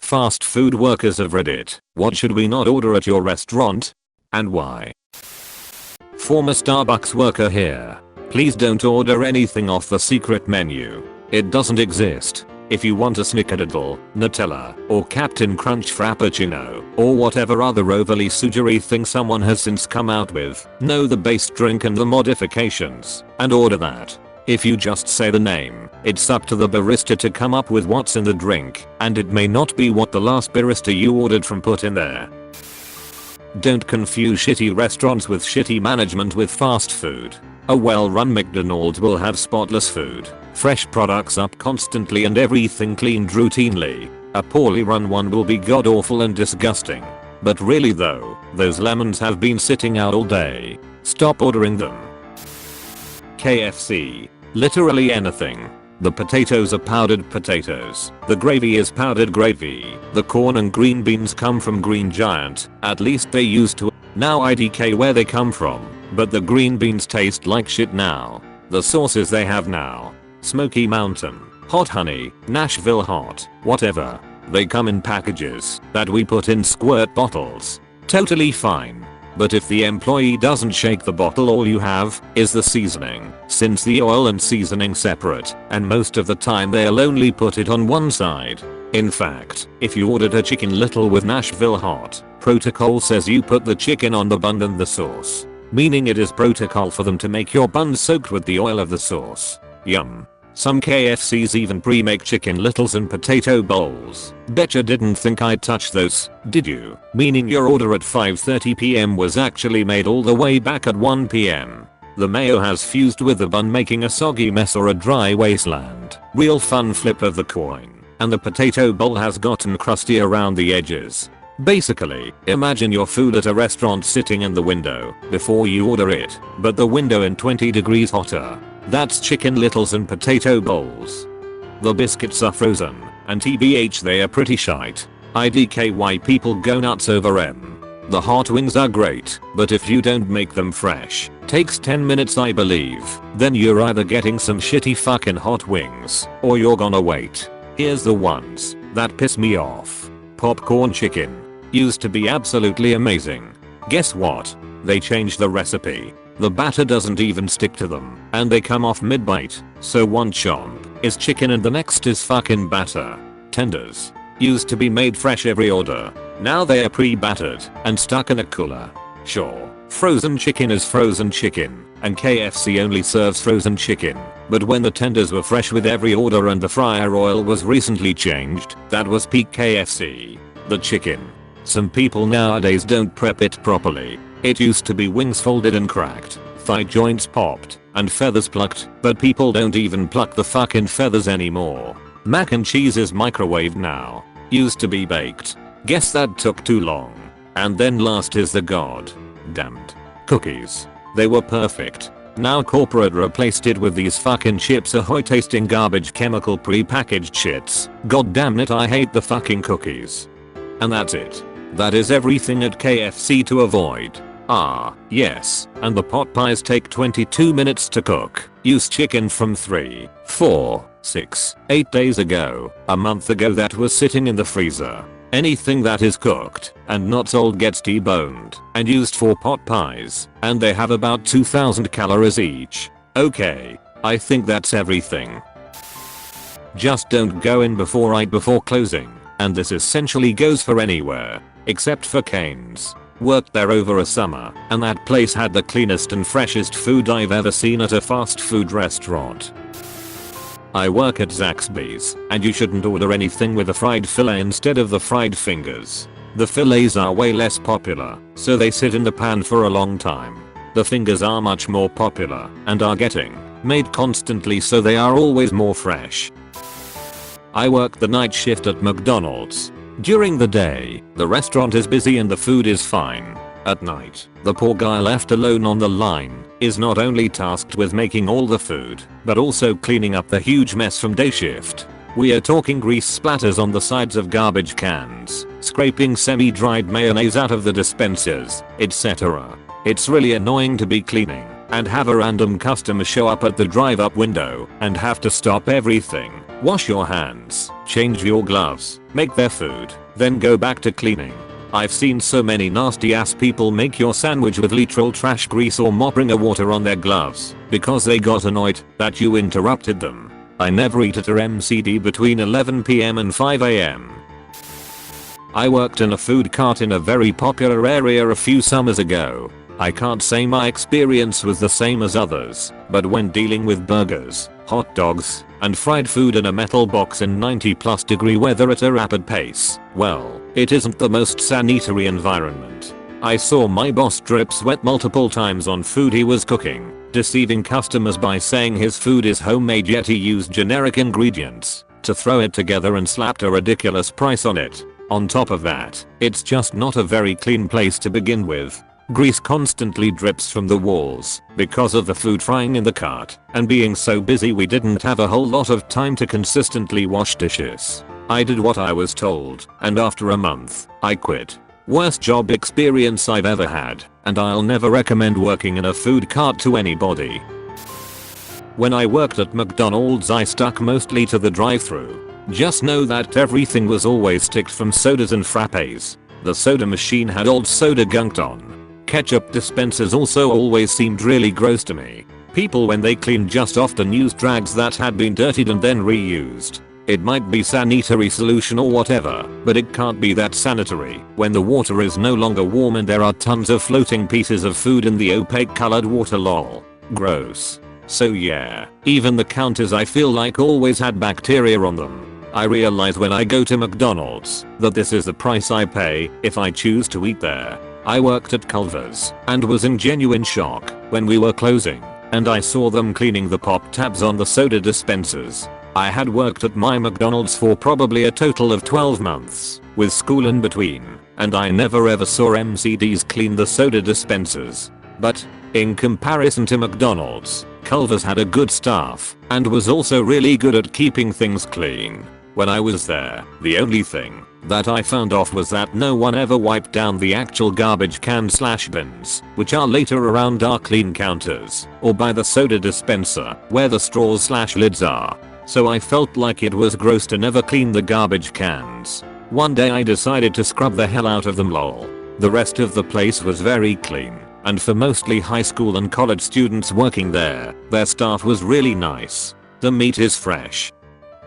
Fast food workers of Reddit, what should we not order at your restaurant? And why? Former Starbucks worker here. Please don't order anything off the secret menu. It doesn't exist. If you want a Snickerdoodle, Nutella, or Captain Crunch Frappuccino, or whatever other overly sugary thing someone has since come out with, know the base drink and the modifications, and order that. If you just say the name, it's up to the barista to come up with what's in the drink, and it may not be what the last barista you ordered from put in there. Don't confuse shitty restaurants with shitty management with fast food. A well-run McDonald's will have spotless food, fresh products up constantly and everything cleaned routinely. A poorly run one will be god-awful and disgusting. But really though, those lemons have been sitting out all day. Stop ordering them. KFC. Literally anything. The potatoes are powdered potatoes. The gravy is powdered gravy. The corn and green beans come from Green Giant. At least they used to. Now IDK where they come from. But the green beans taste like shit now. The sauces they have now. Smoky Mountain, Hot Honey, Nashville Hot, whatever. They come in packages that we put in squirt bottles. Totally fine. But if the employee doesn't shake the bottle, all you have is the seasoning, since the oil and seasoning separate, and most of the time they'll only put it on one side. In fact, if you ordered a chicken little with Nashville Hot, protocol says you put the chicken on the bun and the sauce. Meaning it is protocol for them to make your bun soaked with the oil of the sauce. Yum. Some KFCs even pre-make chicken littles and potato bowls. Betcha didn't think I'd touch those, did you? Meaning your order at 5:30 PM was actually made all the way back at 1 PM. The mayo has fused with the bun, making a soggy mess or a dry wasteland. Real fun flip of the coin. And the potato bowl has gotten crusty around the edges. Basically, imagine your food at a restaurant sitting in the window before you order it, but the window in 20 degrees hotter. That's chicken littles and potato bowls. The biscuits are frozen, and TBH they are pretty shite. IDK why people go nuts over M. The hot wings are great, but if you don't make them fresh, takes 10 minutes I believe, then you're either getting some shitty fucking hot wings, or you're gonna wait. Here's the ones that piss me off. Popcorn chicken. Used to be absolutely amazing. Guess what? They changed the recipe. The batter doesn't even stick to them, and they come off mid-bite, so one chomp is chicken and the next is fucking batter. Tenders. Used to be made fresh every order. Now they are pre-battered and stuck in a cooler. Sure, frozen chicken is frozen chicken, and KFC only serves frozen chicken. But when the tenders were fresh with every order and the fryer oil was recently changed, that was peak KFC. The chicken. Some people nowadays don't prep it properly. It used to be wings folded and cracked, thigh joints popped, and feathers plucked, but people don't even pluck the fucking feathers anymore. Mac and cheese is microwaved now. Used to be baked. Guess that took too long. And then last is the god damned cookies. They were perfect. Now corporate replaced it with these fucking Chips Ahoy tasting garbage chemical pre-packaged shits. God damn it, I hate the fucking cookies. And that's it. That is everything at KFC to avoid. Ah, yes, and the pot pies take 22 minutes to cook. Use chicken from 3, 4, 6, 8 days ago. A month ago that was sitting in the freezer. Anything that is cooked and not sold gets deboned and used for pot pies, and they have about 2000 calories each. Okay, I think that's everything. Just don't go in before closing, and this essentially goes for anywhere, except for Cane's. Worked there over a summer, and that place had the cleanest and freshest food I've ever seen at a fast food restaurant. I work at Zaxby's, and you shouldn't order anything with a fried fillet instead of the fried fingers. The fillets are way less popular, so they sit in the pan for a long time. The fingers are much more popular, and are getting made constantly, so they are always more fresh. I work the night shift at McDonald's. During the day, the restaurant is busy and the food is fine. At night, the poor guy left alone on the line is not only tasked with making all the food, but also cleaning up the huge mess from day shift. We are talking grease splatters on the sides of garbage cans, scraping semi-dried mayonnaise out of the dispensers, etc. It's really annoying to be cleaning and have a random customer show up at the drive-up window and have to stop everything Wash your hands, change your gloves, make their food, then go back to cleaning. I've seen so many nasty ass people make your sandwich with literal trash grease or mopping of water on their gloves because they got annoyed that you interrupted them. I never eat at a MCD between 11 PM and 5 AM. I worked in a food cart in a very popular area a few summers ago. I can't say my experience was the same as others, but when dealing with burgers, hot dogs, and fried food in a metal box in 90+ degree weather at a rapid pace, well, it isn't the most sanitary environment. I saw my boss drip sweat multiple times on food he was cooking, deceiving customers by saying his food is homemade yet he used generic ingredients to throw it together and slapped a ridiculous price on it. On top of that, it's just not a very clean place to begin with. Grease constantly drips from the walls because of the food frying in the cart, and being so busy we didn't have a whole lot of time to consistently wash dishes. I did what I was told, and after a month, I quit. Worst job experience I've ever had, and I'll never recommend working in a food cart to anybody. When I worked at McDonald's I stuck mostly to the drive-thru. Just know that everything was always ticked from sodas and frappes. The soda machine had old soda gunked on. Ketchup dispensers also always seemed really gross to me. People when they cleaned just often used rags that had been dirtied and then reused. It might be sanitary solution or whatever, but it can't be that sanitary when the water is no longer warm and there are tons of floating pieces of food in the opaque colored water lol. Gross. So yeah, even the counters I feel like always had bacteria on them. I realize when I go to McDonald's that this is the price I pay if I choose to eat there. I worked at Culver's and was in genuine shock when we were closing and I saw them cleaning the pop tabs on the soda dispensers. I had worked at my McDonald's for probably a total of 12 months, with school in between, and I never ever saw MCDs clean the soda dispensers. But, in comparison to McDonald's, Culver's had a good staff and was also really good at keeping things clean. When I was there, the only thing that I found off was that no one ever wiped down the actual garbage can/bins, which are later around our clean counters, or by the soda dispenser, where the straws/lids are. So I felt like it was gross to never clean the garbage cans. One day I decided to scrub the hell out of them lol. The rest of the place was very clean, and for mostly high school and college students working there, their staff was really nice. The meat is fresh.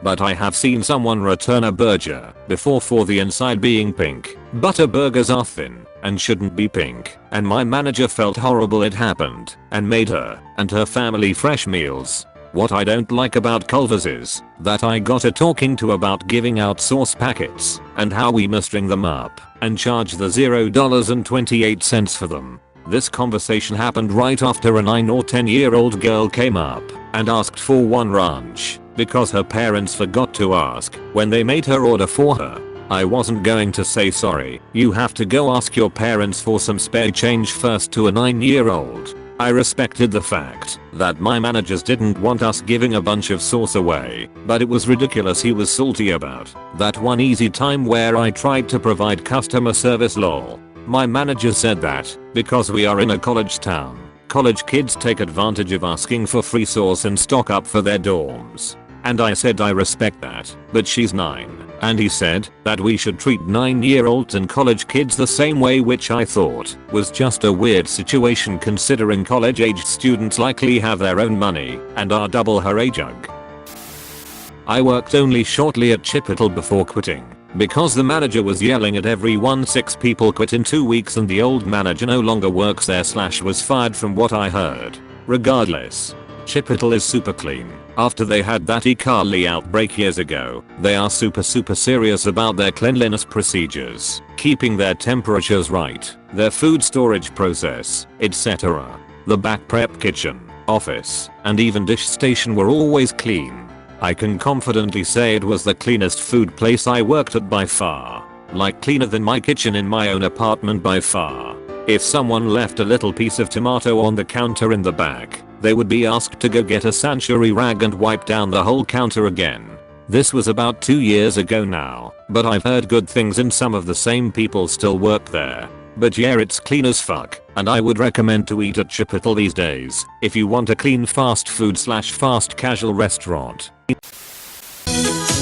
But I have seen someone return a burger before for the inside being pink. Butter burgers are thin and shouldn't be pink, and my manager felt horrible it happened and made her and her family fresh meals. What I don't like about Culver's is that I got a talking to about giving out sauce packets and how we must ring them up and charge the $0.28 for them. This conversation happened right after a 9 or 10-year-old girl came up and asked for one ranch because her parents forgot to ask when they made her order for her. I wasn't going to say sorry, you have to go ask your parents for some spare change first to a 9-year-old. I respected the fact that my managers didn't want us giving a bunch of sauce away, but it was ridiculous he was salty about that one easy time where I tried to provide customer service lol. My manager said that because we are in a college town, college kids take advantage of asking for free sauce and stock up for their dorms. And I said I respect that, but she's 9. And he said that we should treat 9-year-olds and college kids the same way, which I thought was just a weird situation considering college-aged students likely have their own money and are double her age. I worked only shortly at Chipotle before quitting because the manager was yelling at everyone. 6 people quit in 2 weeks and the old manager no longer works there / was fired from what I heard. Regardless, Chipotle is super clean. After they had that E. coli outbreak years ago, they are super serious about their cleanliness procedures, keeping their temperatures right, their food storage process, etc. The back prep kitchen, office, and even dish station were always clean. I can confidently say it was the cleanest food place I worked at by far. Like cleaner than my kitchen in my own apartment by far. If someone left a little piece of tomato on the counter in the back, they would be asked to go get a sanitary rag and wipe down the whole counter again. This was about 2 years ago now, but I've heard good things and some of the same people still work there. But yeah, it's clean as fuck, and I would recommend to eat at Chipotle these days if you want a clean fast food / fast casual restaurant. Bye.